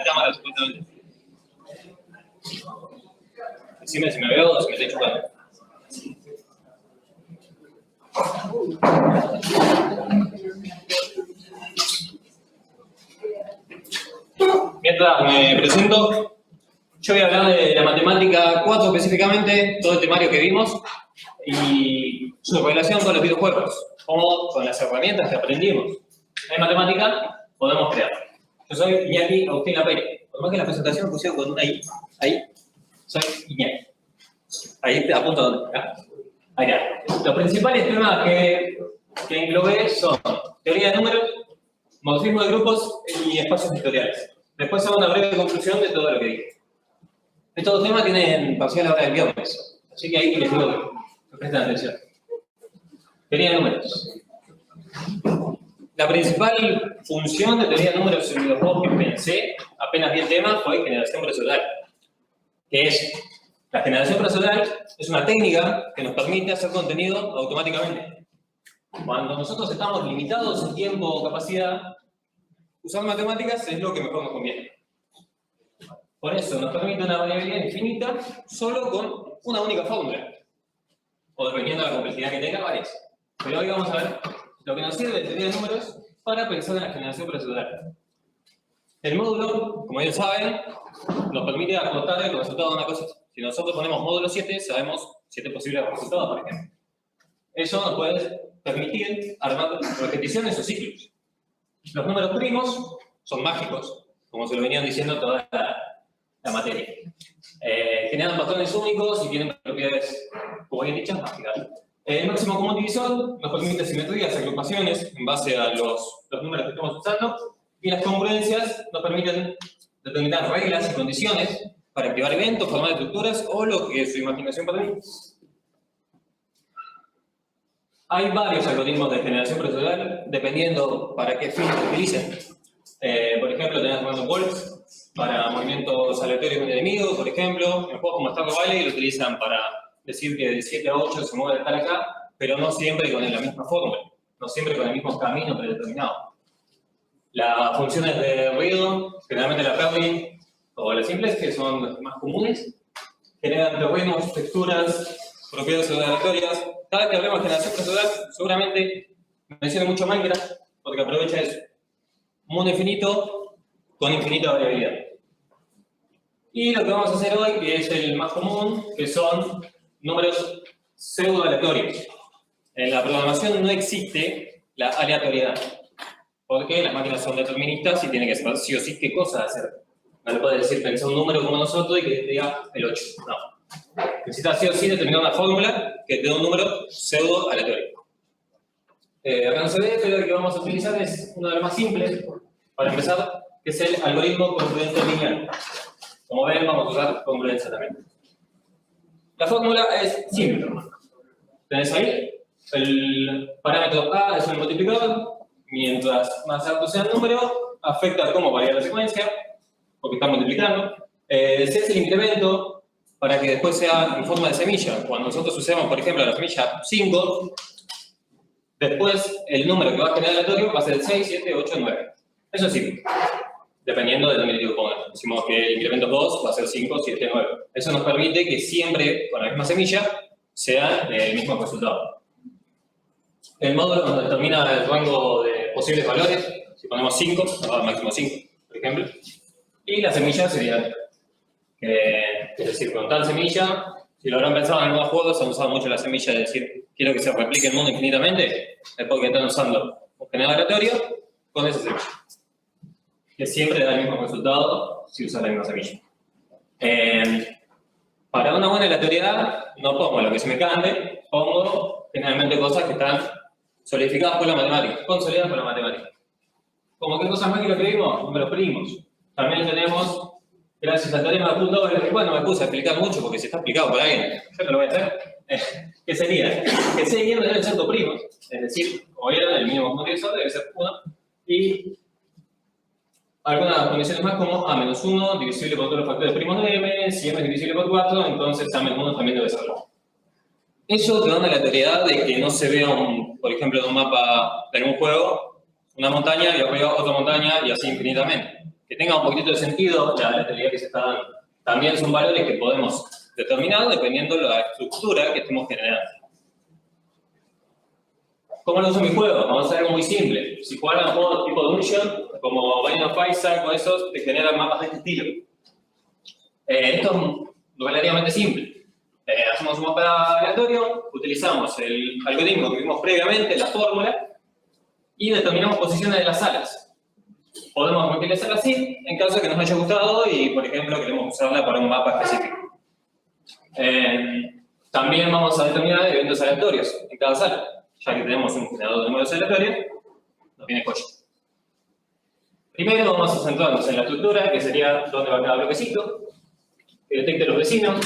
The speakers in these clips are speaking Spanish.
cámara supuestamente. Decime si me veo o si me estoy chupando. Mientras me presento, yo voy a hablar de la matemática 4 específicamente, todo el temario que vimos, y su relación con los videojuegos, como con las herramientas que aprendimos en matemática podemos crear. Yo soy Iñaki Agustín Lapere. Por más que la presentación me pusieron con una I, ahí, soy Iñaki. Ahí te apunto donde, acá. Allá. Los principales temas que englobé son teoría de números, morfismo de grupos y espacios vectoriales. Después hago una breve conclusión de todo lo que dije. Estos temas tienen parcial ahora del viernes, así que ahí les digo que presten atención. Teoría de números. La principal función de teoría de números en los dos que pensé, apenas vi el tema, fue generación procedural. Que es, la generación procedural es una técnica que nos permite hacer contenido automáticamente. Cuando nosotros estamos limitados en tiempo o capacidad, usar matemáticas es lo que mejor nos conviene. Por eso nos permite una variabilidad infinita solo con una única fórmula. O dependiendo de la complejidad que tenga, varias. Pero hoy vamos a ver lo que nos sirve de teoría de números para pensar en la generación procedural. El módulo, como bien saben, nos permite acortar el resultado de una cosa. Si nosotros ponemos módulo 7, sabemos 7 posibles resultados, por ejemplo. Eso nos puede permitir armar repeticiones o ciclos. Los números primos son mágicos, como se lo venían diciendo toda la materia. Generan patrones únicos y tienen propiedades, como bien dichas, mágicas. El máximo común divisor nos permite simetrías, agrupaciones en base a los números que estamos usando, y las congruencias nos permiten determinar reglas y condiciones para activar eventos, formar estructuras o lo que su imaginación permite. Hay varios algoritmos de generación procedural dependiendo para qué fin se utilicen. Por ejemplo, tenemos random walks para movimientos aleatorios de un enemigo, por ejemplo. En juegos como Stardew Valley lo utilizan para decir que de 7 a 8 se mueve de tal acá, pero no siempre con la misma fórmula, no siempre con el mismo camino predeterminado. Las funciones de ruido, generalmente la Perry o las simples, que son las más comunes, generan terrenos, texturas, propiedades aleatorias. Cada vez que hablemos de generación procedural, seguramente menciona mucho Minecraft, porque aprovecha eso. Mundo infinito con infinita variabilidad. Y lo que vamos a hacer hoy, que es el más común, que son números pseudo-aleatorios. En la programación no existe la aleatoriedad, porque las máquinas son deterministas y tienen que saber sí o sí qué cosa hacer. No le puedes decir pensar un número como nosotros y que te diga el 8. No. Necesitas sí o sí determinar una fórmula que te dé un número pseudo-aleatorio. Acá no se ve, pero lo que vamos a utilizar es uno de los más simples, para empezar, que es el algoritmo congruente lineal. Como ven, vamos a usar congruencia también. La fórmula es simple. Tenés ahí, el parámetro A es un multiplicador, mientras más alto sea el número, afecta cómo varía la secuencia, porque está multiplicando. C es el incremento, para que después sea en forma de semilla. Cuando nosotros usemos, por ejemplo, la semilla 5, después el número que va a generar aleatorio va a ser 6, 7, 8, 9. Eso es simple. Dependiendo del número que pongamos. Decimos que el incremento 2 va a ser 5, 7, 9. Eso nos permite que siempre, con la misma semilla, sea el mismo resultado. El módulo nos determina el rango de posibles valores. Si ponemos 5, nos va a dar máximo 5, por ejemplo. Y la semilla sería, es decir, con tal semilla, si lo habrán pensado en algunos juegos, han usado mucho la semilla de decir, quiero que se replique el mundo infinitamente, es porque están usando un generador aleatorio con esa semilla, que siempre da el mismo resultado si usas la misma semilla. Para una buena aleatoriedad, no pongo lo que se me cante, pongo generalmente cosas que están solidificadas por la matemática, consolidadas por la matemática. ¿Cómo qué cosas mágicas que vimos? Números primos. También tenemos, gracias al teorema de punto doble, bueno, me puse a explicar mucho porque si está explicado por alguien, yo no lo voy a hacer. ¿Qué sería? Que C y M deben ser coprimos, es decir, como vieron, el mínimo común divisor debe ser 1, y algunas condiciones más como A menos 1 divisible por todos los factores primos de M, si M es divisible por 4, entonces A menos 1 también debe serlo. Eso te da una aleatoriedad de que no se vea, por ejemplo, en un mapa de algún juego, una montaña y arriba otra montaña y así infinitamente. que tenga un poquito de sentido la aleatoriedad que se está dando. También son valores que podemos determinar dependiendo de la estructura que estemos generando. ¿Cómo lo uso en mi juego? Vamos a hacer algo muy simple. Si jugaran juegos tipo Dungeon, como Binding of Isaac o esos, te generan mapas de este estilo. Esto es relativamente simple. Hacemos un mapa aleatorio, utilizamos el algoritmo que vimos previamente, la fórmula, y determinamos posiciones de las salas. Podemos utilizarla así en caso de que nos haya gustado y, por ejemplo, queremos usarla para un mapa específico. También vamos a determinar eventos aleatorios en cada sala. Ya que tenemos un generador de números aleatorios, nos viene joya. Primero vamos a centrarnos en la estructura, que sería dónde va cada bloquecito, que detecte los vecinos,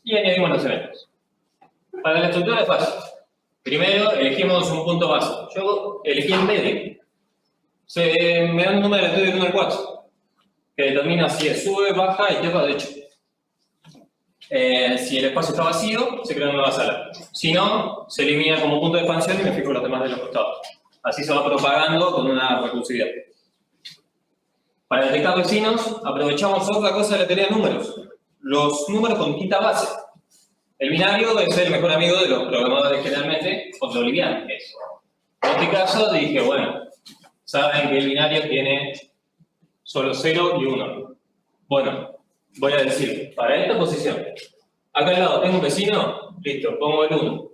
y añadimos los eventos. Para la estructura es fácil. Primero elegimos un punto base. Yo elegí en medio. Me da un número aleatorio de 1 al 4, que determina si es sube, baja, izquierda o derecha. Si el espacio está vacío, se crea una nueva sala. Si no, se elimina como punto de expansión y me fijo los demás de los costados. Así se va propagando con una recursividad. Para detectar vecinos, aprovechamos otra cosa de la teoría de números. Los números con quinta base. El binario es el mejor amigo de los programadores generalmente, o de bolivianos. En este caso dije, bueno, saben que el binario tiene solo 0 y 1. Bueno, voy a decir, para esta posición, acá al lado tengo un vecino, listo, pongo el 1.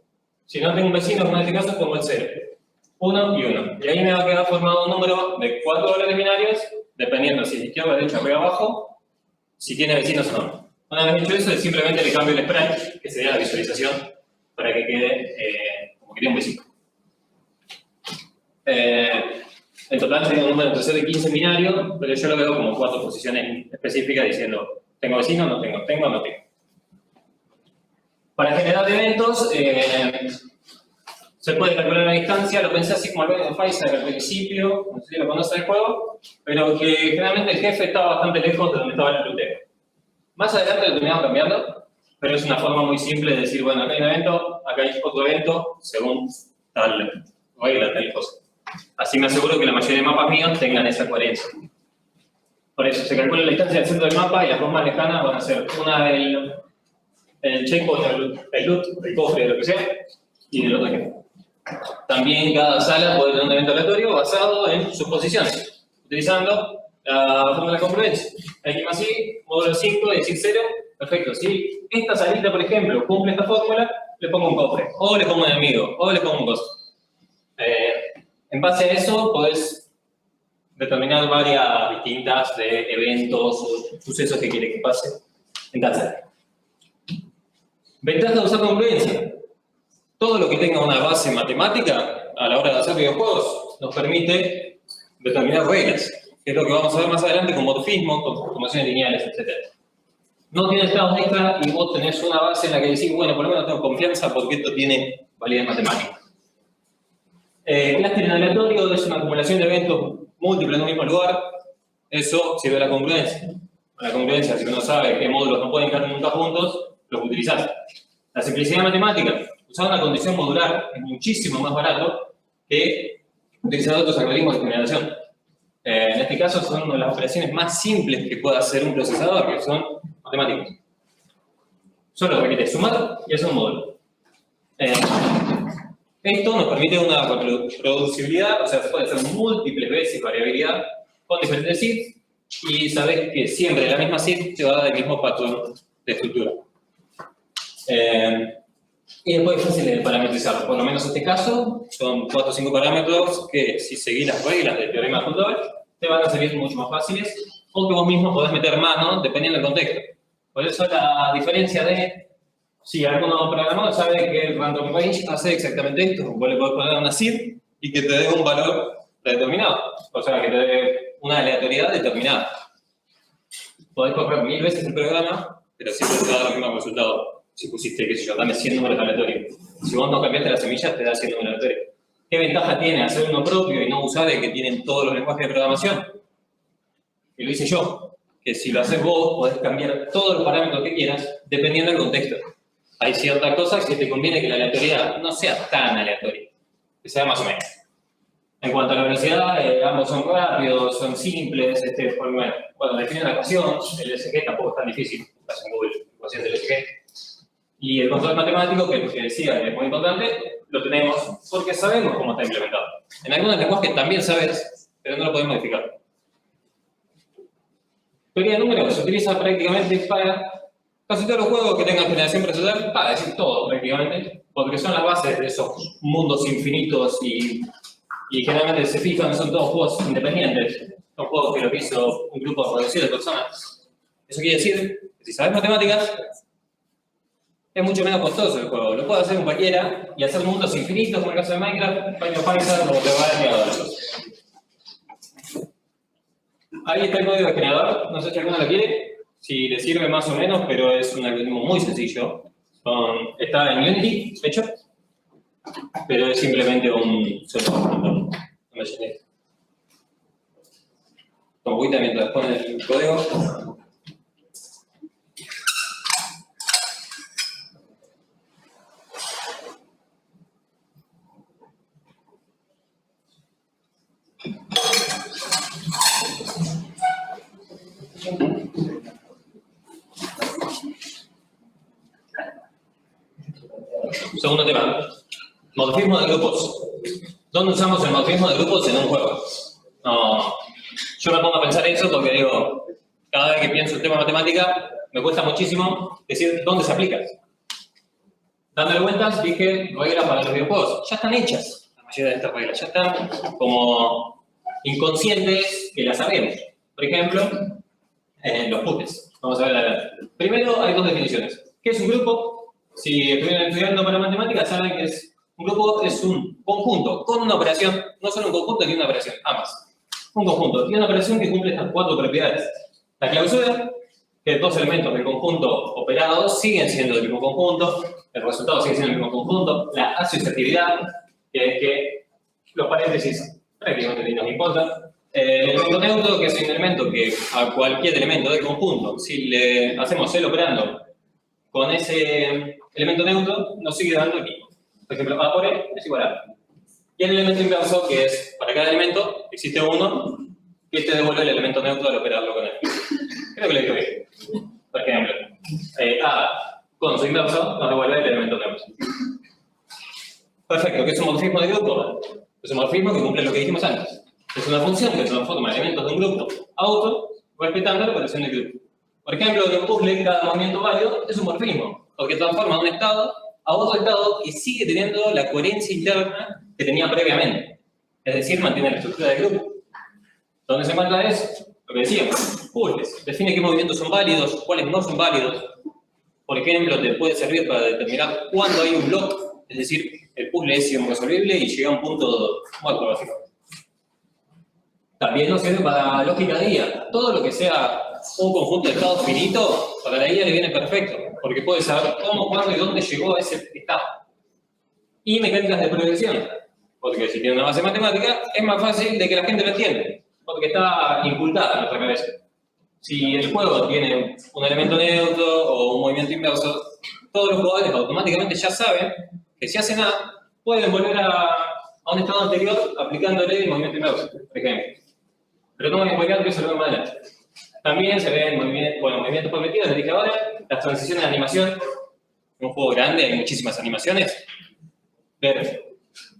Si no tengo un vecino, como en este caso, pongo el 0. 1 y 1. Y ahí me va a quedar formado un número de 4 valores binarios, dependiendo si es izquierda, derecha, arriba, abajo, si tiene vecinos o no. Una vez hecho eso, simplemente le cambio el sprite, que sería la visualización, para que quede como que tiene un vecino. En total tengo un número entre 0 y 15 binario, pero yo lo veo como 4 posiciones específicas diciendo ¿tengo vecino? No tengo, tengo o no tengo. Para generar eventos, se puede calcular la distancia, lo pensé así como el Binding of Isaac al principio, no sé si lo conocen el juego, pero que generalmente el jefe estaba bastante lejos de donde estaba el lutero. Más adelante lo terminamos cambiando, pero es una forma muy simple de decir, bueno, acá hay un evento, acá hay otro evento, según tal regla, tal cosa. Así me aseguro que la mayoría de mapas míos tengan esa coherencia. Por eso, se calcula la distancia del centro del mapa y las dos más lejanas van a ser una del checkpoint, el loot, el cofre, lo que sea, y del otro jefe. También cada sala puede tener un evento aleatorio basado en sus posiciones, utilizando la fórmula de congruencia. X más Y, módulo 5, y decir 0, perfecto. Si esta salita, por ejemplo, cumple esta fórmula, le pongo un cofre, o le pongo un enemigo, o le pongo un costo. En base a eso, podés determinar varias distintas de eventos o sucesos que quieres que pase en tal sala. Ventajas de usar congruencia. Todo lo que tenga una base matemática a la hora de hacer videojuegos nos permite determinar reglas, que es lo que vamos a ver más adelante con morfismo, con transformaciones lineales, etc. No tiene estados extra y vos tenés una base en la que decís, bueno, por lo menos tengo confianza porque esto tiene validez matemática. Cluster aleatorio es una acumulación de eventos múltiples en un mismo lugar. Eso sirve a la congruencia. La congruencia, si uno sabe qué módulos no pueden caer nunca juntos, los utilizás. La simplicidad matemática. Usar una condición modular es muchísimo más barato que utilizar otros algoritmos de generación. En este caso son una de las operaciones más simples que puede hacer un procesador, que son matemáticos. Solo requiere sumar y hacer un módulo. Esto nos permite una reproducibilidad, o sea, se puede hacer múltiples veces variabilidad con diferentes seeds y sabés que siempre la misma seed te va a dar el mismo patrón de estructura. Y después es fácil de parametrizar. Por lo menos en este caso, son 4 o 5 parámetros que, si seguís las reglas del teorema de Hundorff, te van a salir mucho más fáciles o que vos mismo podés meter mano dependiendo del contexto. Por eso la diferencia de si alguno programador sabe que el random range hace exactamente esto, vos le podés poner una seed y que te dé un valor determinado, o sea, que te dé una aleatoriedad determinada. Podés correr 1000 veces el programa, pero siempre te va a dar el mismo resultado. Si pusiste, qué sé yo, dame 100 números aleatorios. Si vos no cambiaste las semillas, te da 100 números aleatorios. ¿Qué ventaja tiene hacer uno propio y no usar el que tienen todos los lenguajes de programación? Que lo hice yo. Que si lo haces vos, podés cambiar todos los parámetros que quieras, dependiendo del contexto. Hay ciertas cosas que te conviene que la aleatoriedad no sea tan aleatoria, que sea más o menos. En cuanto a la velocidad, ambos son rápidos, son simples, bueno, definen la ecuación, el SG tampoco es tan difícil, estás en Google, ecuación del SG. Y el control matemático, que decía que es muy importante, lo tenemos porque sabemos cómo está implementado. En algunos lenguajes también sabes, pero no lo podemos modificar. Teoría de números se utiliza prácticamente para casi todos los juegos que tengan generación procedural, para decir todo prácticamente, porque son las bases de esos mundos infinitos y generalmente se fijan, son todos juegos independientes, son juegos que lo hizo un grupo reducido de personas. Eso quiere decir que si sabes matemáticas, es mucho menos costoso el juego. Lo puede hacer un cualquiera y hacer mundos infinitos, como en el caso de Minecraft, Final Fantasy, como te va a $10. Ahí está el código de generador, no sé si alguno lo quiere, si le sirve más o menos, pero es un algoritmo muy sencillo. Está en Unity, de hecho, pero es simplemente un solo conjunto. No me llené. Con agüita mientras pone el código. Segundo tema, morfismo de grupos. ¿Dónde usamos el morfismo de grupos en un juego? No, yo me pongo a pensar eso porque digo, cada vez que pienso en tema matemática, me cuesta muchísimo decir dónde se aplica. Dándole vueltas, dije reglas para los videojuegos. Ya están hechas la mayoría de estas reglas, ya están como inconscientes que las sabemos. Por ejemplo, los puzzles. Vamos a ver. Primero, hay dos definiciones. ¿Qué es un grupo? Si estuvieran estudiando para matemáticas, saben que un grupo es un conjunto con una operación, no solo un conjunto ni una operación, ambas. Un conjunto y una operación que cumple estas cuatro propiedades. La clausura, que dos elementos del conjunto operados siguen siendo del mismo conjunto, el resultado sigue siendo del mismo conjunto. La asociatividad, que es que los paréntesis prácticamente ni nos importan. El elemento neutro, que es un elemento que a cualquier elemento del conjunto, si le hacemos el operando con ese elemento neutro, nos sigue dando el mismo. Por ejemplo, A por E es igual a A. Y el elemento inverso, que es para cada elemento, existe uno, y este devuelve el elemento neutro al operarlo con él. Creo que lo digo bien. Por ejemplo, A con su inverso nos devuelve el elemento neutro. Perfecto, ¿qué es un morfismo de grupo? Es un morfismo que cumple lo que dijimos antes. Es una función que transforma elementos de un grupo a otro, respetando la operación del grupo. Por ejemplo, en un puzzle, cada movimiento válido es un morfismo, porque transforma un estado a otro estado que sigue teniendo la coherencia interna que tenía previamente. Es decir, mantiene la estructura del grupo. ¿Dónde se encuentra eso? Lo que decíamos, puzzles. Define qué movimientos son válidos, cuáles no son válidos. Por ejemplo, te puede servir para determinar cuándo hay un block, es decir, el puzzle es irresolvible y llega a un punto muerto, básicamente. También nos sirve para lógica de IA. Todo lo que sea un conjunto de estados finito, para la IA le viene perfecto, porque puede saber cómo, cuándo y dónde llegó a ese estado. Y mecánicas de progresión, porque si tiene una base matemática, es más fácil de que la gente lo entienda, porque está incultada en nuestra cabeza. Si el juego tiene un elemento neutro o un movimiento inverso, todos los jugadores automáticamente ya saben que si hacen A, pueden volver a un estado anterior aplicándole el movimiento inverso, por ejemplo. Pero no voy a explicar que eso lo vemos más adelante. También se ven movimientos permitidos, les dije ahora, las transiciones de animación. En un juego grande hay muchísimas animaciones. Ver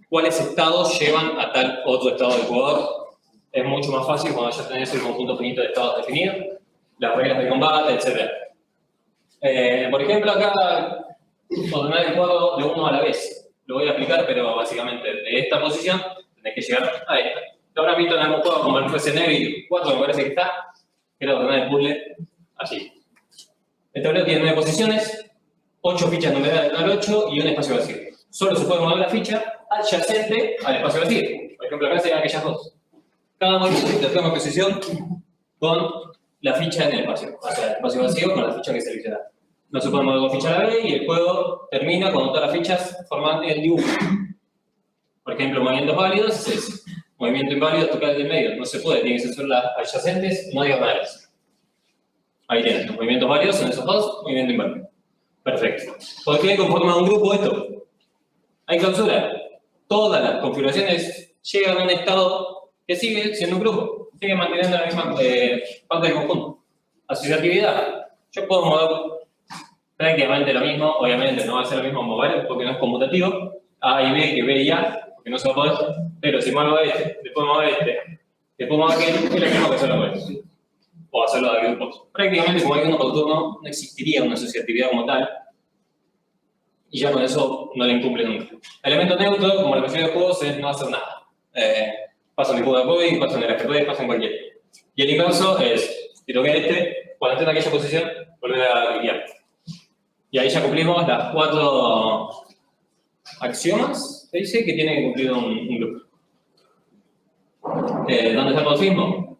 cuáles estados llevan a tal otro estado del jugador. Es mucho más fácil cuando ya tenés el conjunto finito de estados definido, las reglas de combate, etc. Por ejemplo, acá, ordenar el juego de uno a la vez. Lo voy a aplicar, pero básicamente de esta posición tenés que llegar a esta. Lo habrán visto en algún juego como el Resident Evil 4, me parece que está, que era ordenar el puzzle así. El tablero tiene 9 posiciones, 8 fichas numeradas del 1 al 8 y un espacio vacío. Solo se puede mover la ficha adyacente al espacio vacío. Por ejemplo, acá serían aquellas dos. Cada movimiento toma posición con la ficha en el espacio. O sea, el espacio vacío con la ficha que selecciona. No se puede mover dos fichas a la vez y el juego termina cuando todas las fichas forman el dibujo. Por ejemplo, movimientos válidos es movimiento inválido, tocar el del medio. No se puede, tienen que ser solo las adyacentes, no diagonales. Ahí tienen, los movimientos válidos son esos dos, movimiento inválido. Perfecto. ¿Por qué conforma un grupo esto? Hay clausura. Todas las configuraciones llegan a un estado que sigue siendo un grupo, sigue manteniendo la misma parte del conjunto. Asociatividad. Yo puedo mover prácticamente lo mismo, obviamente no va a ser lo mismo mover porque no es conmutativo, A y B que B y A, porque no se va a poder, pero si muevo este, después muevo este, después muevo aquel, es lo mismo que hacerlo con esto. O hacerlo de grupos. Prácticamente como hay uno por turno, no existiría una asociatividad como tal, y ya con eso no le incumple nunca. Elemento neutro, como la mayoría de juegos, es no hacer nada. Pasa en el juego de apoyo, pasa en el FP, pasa en cualquier. Y el inverso es, si toqué este, cuando esté en aquella posición, volver a guiar. Y ahí ya cumplimos las 4 axiomas, se dice, que tiene que cumplir un grupo. ¿Dónde está el morfismo?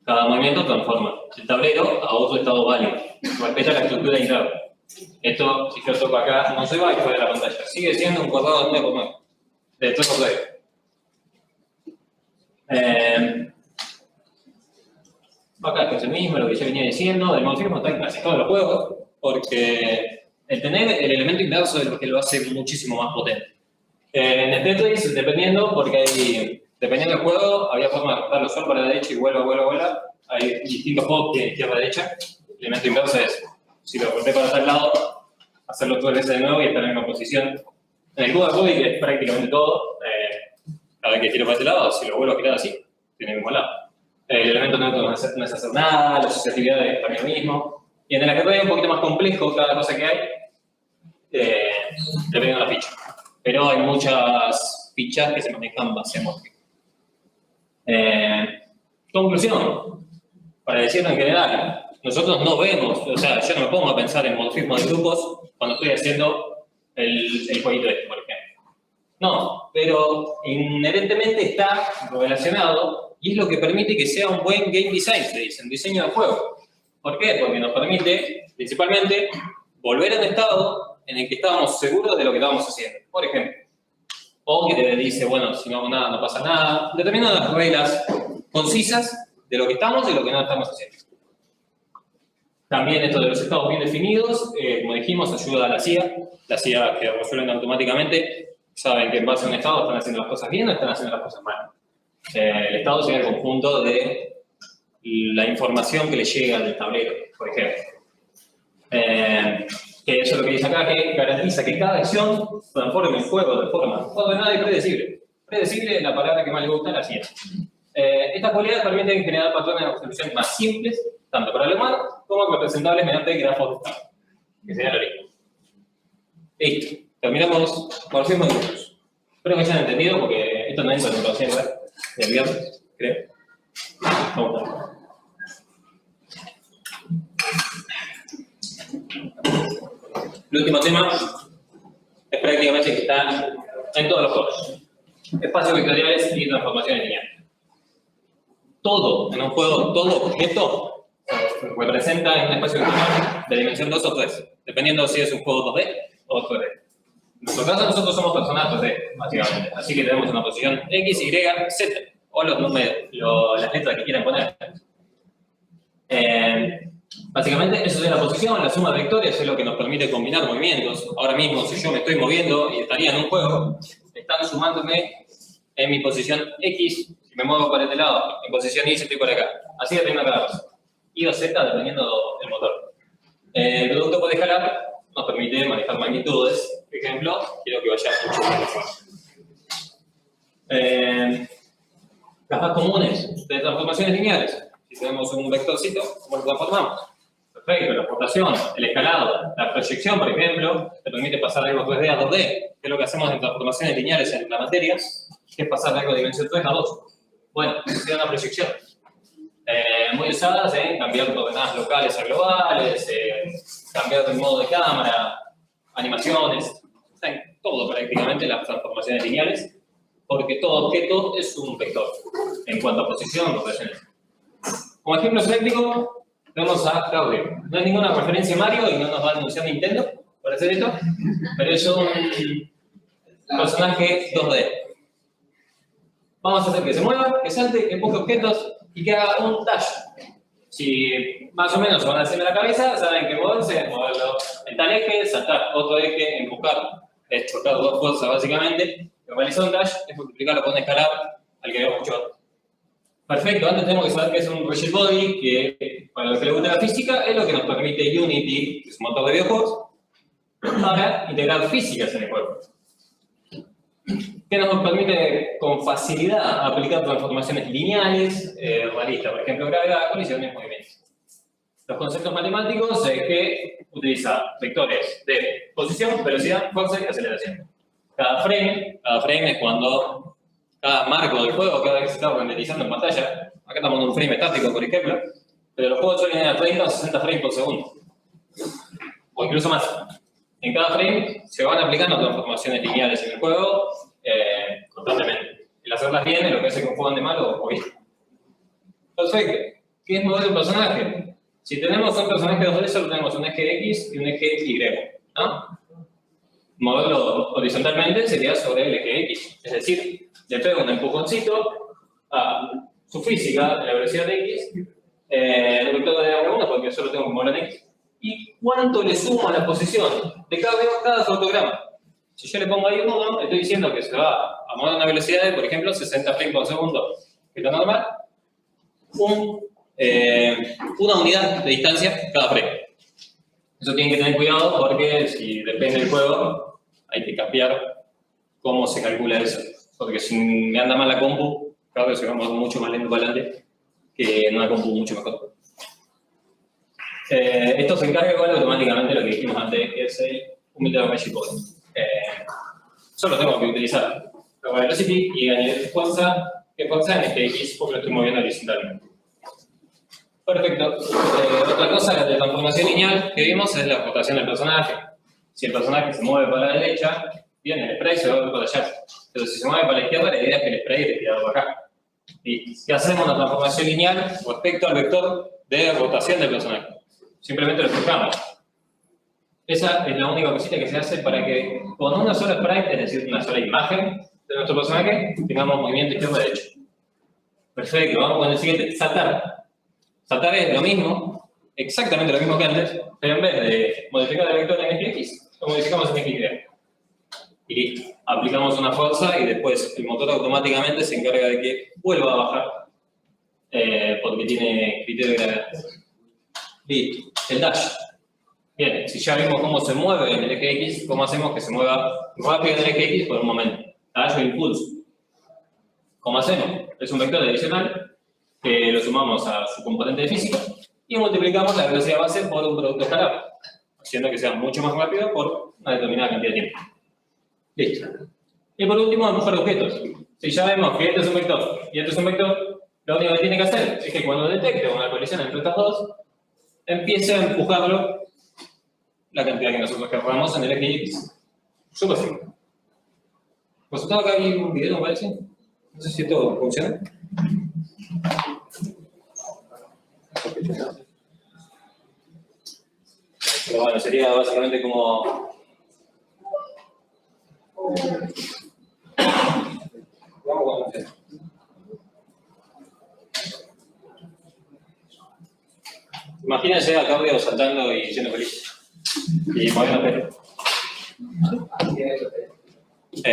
Cada movimiento transforma el tablero a otro estado válido. Respeta la estructura interna. Esto, si yo toco acá, no se va y fuera de la pantalla. Sigue siendo un cuadrado de 9 por 9. De 3 por 3. Acá es el mismo, lo que ya venía diciendo. El morfismo está en casi todos los juegos, porque el tener el elemento inverso es lo que lo hace muchísimo más potente. En el Tetris, dependiendo del juego, había forma de cortarlo solo para la derecha y vuelva. Hay distintos juegos que izquierda-derecha. El elemento inverso es, si lo corté para tal lado, hacerlo 2 veces de nuevo y estar en la misma posición. En el cubo de Rubik es prácticamente todo. Cada vez que tiro para este lado, si lo vuelvo a girar así, tiene el mismo lado. El elemento neutro no es hacer nada, la asociatividad es también lo mismo. Y en el ajedrez es un poquito más complejo cada cosa que hay, dependiendo de la ficha. Pero hay muchas fichas que se manejan base a morfismo. Conclusión, para decirlo en general, nosotros no vemos, o sea, yo no me pongo a pensar en morfismo de grupos cuando estoy haciendo el jueguito este, por ejemplo. No, pero inherentemente está relacionado y es lo que permite que sea un buen game design, se dice, un diseño de juego. ¿Por qué? Porque nos permite, principalmente, volver a un estado en el que estábamos seguros de lo que estábamos haciendo. Por ejemplo, o que te dice, bueno, si no hago nada, no pasa nada. Determinando las reglas concisas de lo que estamos y lo que no estamos haciendo. También esto de los estados bien definidos, como dijimos, ayuda a la CIA. La CIA que resuelven automáticamente, saben que en base a un estado están haciendo las cosas bien o están haciendo las cosas mal. El estado sería el conjunto de la información que le llega del tablero, por ejemplo. Que eso es lo que dice acá, que garantiza que cada acción transforme el juego de forma ordenada y predecible. Predecible es la palabra que más le gusta a la CIA. Estas cualidades permiten generar patrones de resolución más simples, tanto para el humano como representables mediante grafos de estado, que sería el origen. Listo. Terminamos morfismo de grupos. Espero que hayan entendido, porque esto no es introducción del viernes, creo. Vamos a ver. El último tema es prácticamente que está en todos los juegos. Espacios vectoriales y transformaciones lineales. Todo en un juego, todo objeto representa en un espacio vectorial de dimensión 2 o 3, dependiendo si es un juego 2D o 3D. En nuestro caso, nosotros somos personas 3D, básicamente. Así que tenemos una posición X, Y, Z, o los números, las letras que quieran poner. Básicamente, eso es la posición, la suma de vectores es lo que nos permite combinar movimientos. Ahora mismo, si yo me estoy moviendo y estaría en un juego, están sumándome en mi posición X, si me muevo para este lado, en posición Y si estoy por acá. Así dependiendo cada cosa. Y o Z dependiendo del motor. El producto por escalar nos permite manejar magnitudes. Por ejemplo, quiero que vaya mucho más. Las más comunes de transformaciones lineales. Si tenemos un vectorcito, ¿cómo lo transformamos? Perfecto, la rotación, el escalado, la proyección, por ejemplo, te permite pasar de algo 3D a 2D, que es lo que hacemos en transformaciones lineales en la materia, que es pasar de algo de dimensión 3 a 2. Bueno, es una proyección. Muy usadas en cambiar coordenadas locales a globales, cambiar el modo de cámara, animaciones, en todo prácticamente las transformaciones lineales, porque todo objeto es un vector en cuanto a posición, rotación. Como ejemplo práctico, tenemos a Claudio. No hay ninguna referencia a Mario y no nos va a anunciar Nintendo para hacer esto, pero es un personaje 2D. Vamos a hacer que se mueva, que salte, que empuje objetos y que haga un dash. Si más o menos se van a hacer en la cabeza, saben que moverse, moverlo en tal eje, saltar otro eje, empujar, es chocar dos fuerzas básicamente, realizar un dash es multiplicarlo con un escalar al que habíamos hecho antes. Perfecto, antes tenemos que saber qué es un rigid body, que para los que les gusta la física es lo que nos permite Unity, que es un motor de videojuegos, para integrar físicas en el juego. Que nos permite con facilidad aplicar transformaciones lineales, realistas, por ejemplo, gravedad, colisiones, movimientos. Los conceptos matemáticos es que utiliza vectores de posición, velocidad, fuerza y aceleración. Cada frame es cuando cada marco del juego, cada vez que se está renderizando en pantalla, acá estamos en un frame estático, por ejemplo, pero los juegos suelen ir a 30 o 60 frames por segundo, o incluso más. En cada frame se van aplicando transformaciones lineales en el juego constantemente. El hacerlas bien es lo que hace que un juego ande mal o bien. Perfecto. ¿Qué es mover un personaje? Si tenemos un personaje 2D, solo tenemos un eje X y un eje Y, ¿no? Moverlo horizontalmente sería sobre el eje X. Es decir, le pego un empujoncito a su física, la velocidad de X, el vector de R1, porque solo tengo que mover en X. ¿Y cuánto le sumo a la posición de cada fotograma? Si yo le pongo ahí 1, estoy diciendo que se va a mover a una velocidad de, por ejemplo, 60 frames por segundo, que es lo normal, una unidad de distancia cada frame. Eso tienen que tener cuidado porque si depende del juego, hay que cambiar cómo se calcula eso. Porque si me anda mal la compu, claro que se va a mover mucho más lento para adelante que en una compu mucho mejor. Esto se encarga igual automáticamente de lo que dijimos antes, que es el humildad magic body. Solo tengo que utilizar la velocity y añadir fuerza, que fuerza en este X porque lo estoy moviendo horizontalmente. Perfecto. Otra cosa de transformación lineal que vimos es la rotación del personaje. Si el personaje se mueve para la derecha, bien, el spray se va a ver para allá. Pero si se mueve para la izquierda, la idea es que el spray esté tirado para acá. ¿Y qué hacemos? Una transformación lineal respecto al vector de rotación del personaje. Simplemente lo fijamos. Esa es la única cosita que se hace para que con una sola sprite, es decir, una sola imagen de nuestro personaje, tengamos movimiento izquierdo-derecho. Perfecto, vamos con el siguiente. Saltar. Saltar es lo mismo, exactamente lo mismo que antes, pero en vez de modificar el vector en eje X, lo modificamos en eje Y. Y listo. Aplicamos una fuerza y después el motor automáticamente se encarga de que vuelva a bajar porque tiene criterio de gravedad. Listo. El dash. Bien, si ya vimos cómo se mueve en el eje X, ¿cómo hacemos que se mueva rápido en el eje X por un momento? Dash o impulso. ¿Cómo hacemos? Es un vector adicional que lo sumamos a su componente de física y multiplicamos la velocidad base por un producto escalar, haciendo que sea mucho más rápido por una determinada cantidad de tiempo. Listo. Y por último, empujar objetos. Si ya vemos que este es un vector y este es un vector, lo único que tiene que hacer es que cuando detecte una colisión entre estos dos, empiece a empujarlo la cantidad que nosotros queramos en el eje X. Súper simple. Pues acá hay un video, me parece. No sé si esto funciona. Pero bueno, sería básicamente como... Vamos con esto. Imagínense a Claudio saltando y siendo feliz. Y moviendo el pelo.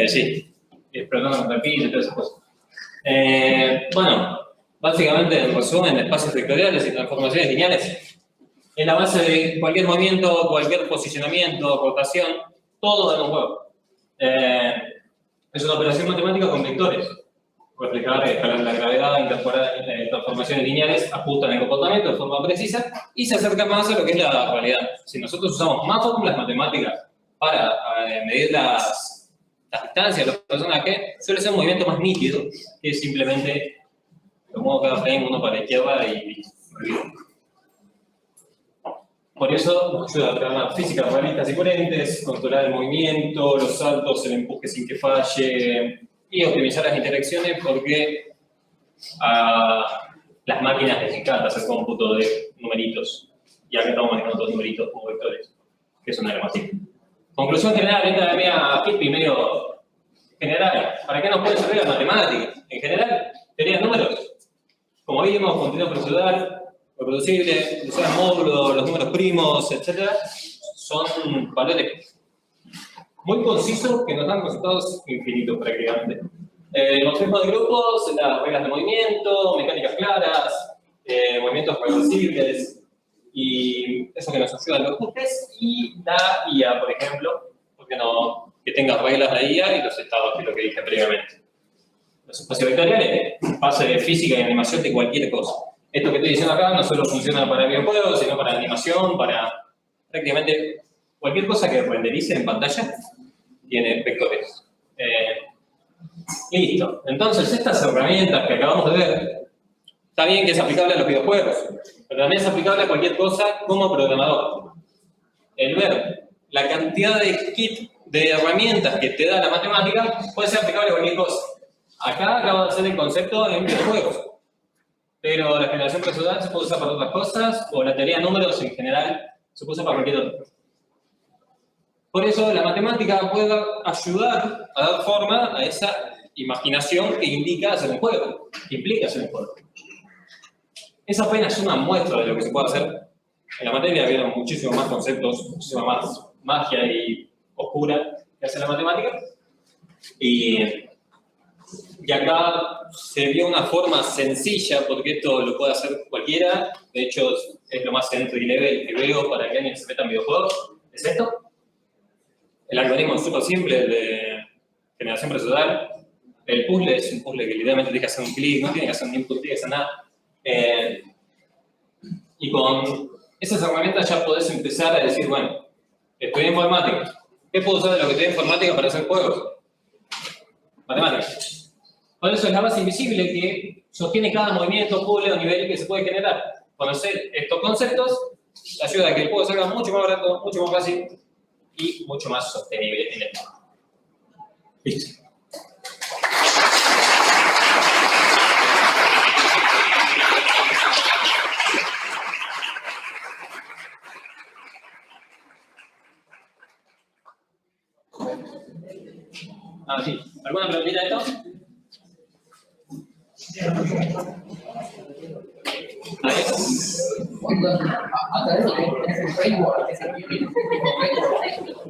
Sí. Y explotando contra el piso y todas esas cosas. Bueno, básicamente, en resumen, espacios vectoriales y transformaciones lineales es la base de cualquier movimiento, cualquier posicionamiento, rotación, todo en un juego. Es una operación matemática con vectores. Reflejar, escalar la gravedad, incorporar transformaciones lineales, ajustan el comportamiento de forma precisa y se acerca más a lo que es la realidad. Si nosotros usamos más fórmulas matemáticas para medir las distancias de los personajes, suele ser un movimiento más nítido que simplemente lo muevo cada frame uno para la izquierda y por eso nos ayuda a programar físicas realistas y coherentes, controlar el movimiento, los saltos, el empuje sin que falle y optimizar las interacciones porque a las máquinas les encanta hacer cómputo de numeritos y acá estamos manejando dos numeritos como vectores, que es una gramática. Conclusión general, esta mía hippie medio general. ¿Para qué nos puede servir la matemática? En general, teoría de números. Como vimos, continuo procedural, reproducible, módulos, los números primos, etc. Son valores muy concisos que nos dan resultados infinitos prácticamente. Conceptos de grupos, las reglas de movimiento, mecánicas claras, movimientos reversibles, y eso que nos ayudan los ajustes, y la IA, por ejemplo, porque no, que tenga reglas de IA y los estados, que es lo que dije previamente. Los espacios vectoriales, base de física y animación de cualquier cosa. Esto que estoy diciendo acá no solo funciona para videojuegos, sino para animación, para prácticamente cualquier cosa que renderice en pantalla, tiene vectores. Listo. Entonces, estas herramientas que acabamos de ver, está bien que es aplicable a los videojuegos, pero también es aplicable a cualquier cosa como programador. El ver la cantidad de kit de herramientas que te da la matemática puede ser aplicable a cualquier cosa. Acá acabo de hacer el concepto en videojuegos, pero la generación procedural se puede usar para otras cosas, o la teoría de números en general se puede usar para cualquier otra cosa. Por eso la matemática puede ayudar a dar forma a esa imaginación que indica hacer un juego, que implica hacer un juego. Es apenas una muestra de lo que se puede hacer. En la materia había muchísimos más conceptos, muchísima más magia y oscura que hace la matemática. Y acá se vio una forma sencilla, porque esto lo puede hacer cualquiera. De hecho, es lo más entry level que veo para que alguien se meta en videojuegos. Es esto. El algoritmo es súper simple de generación procedural. El puzzle es un puzzle que literalmente tiene que hacer un clic, no tiene que hacer un input, tiene que hacer nada. Y con esas herramientas ya podés empezar a decir, bueno, estudié informática. ¿Qué puedo usar de lo que estudié informática para hacer juegos? Matemáticas. Por eso es la base invisible que sostiene cada movimiento, puzzle o nivel que se puede generar. Conocer estos conceptos ayuda a que el juego salga mucho más barato, mucho más fácil y mucho más sostenible en el tiempo. Listo. Sí. ¿Alguna preguntita de esto?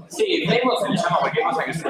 Sí, framework se le llama cualquier cosa que sea